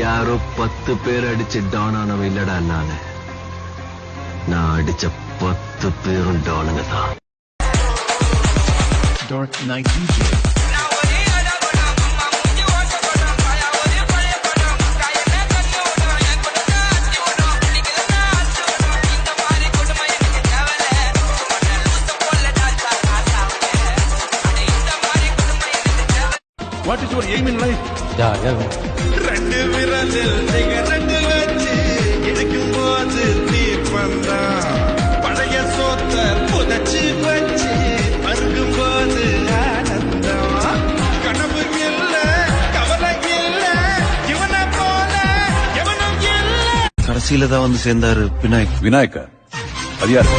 யாரோ 10 பேர் அடிச்சு டவுன் ஆனவன் இல்லடா நான் அடிச்ச 10 பேரும் டவுனுங்க தான். Dark Night DJ. What is your aim in life? ரெண்டு விரலில் சிகரெட்டு வச்சு எடுக்கும் போது தீப்பந்தா பழைய சோத்த புதைச்சு வச்சு பருகும் போது ஆனந்தம் கனவு இல்ல கவலை இல்ல இவனை போல எவனும் இல்ல. கடைசியில தான் வந்து சேர்ந்தாரு விநாயகர். அது யாரு?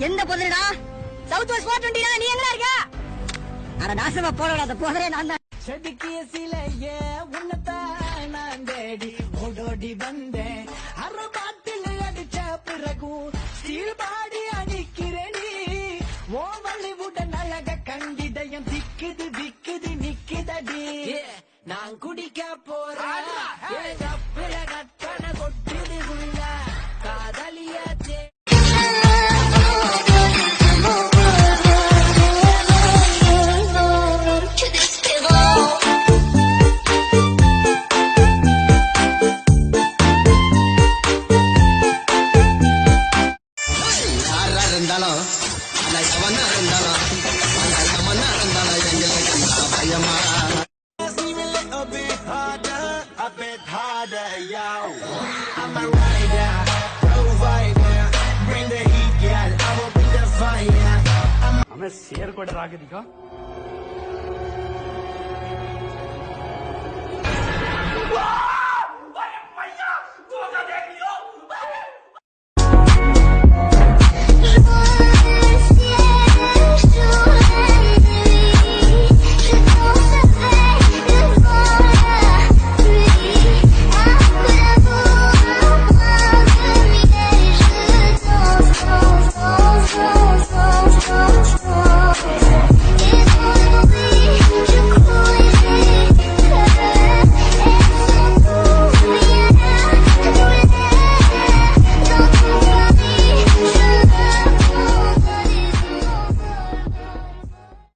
எந்த பொதுடா? சவுத் வெஸ்ட் 420 நீ எங்க இருக்க? அட நாசமா போறடா, அந்த போதரே நான் தான். செடிக்கிய சிலையே உன்னதான் நான் தேடி ஓடோடி வந்தேன். அரை பாட்டில் அடிச்ச பிறகு ஸ்டீல் பாடி அடிக்கிறேனி. ஓ வள்ளிவுடன் அழக கண்டிதயம் திக்குது விக்குது நிக்குதடி. நான் குடிக்க போறேன் கற்பன கொட்டுது உள்ள காதலியாச்சே. शेर को डरा के दिखा.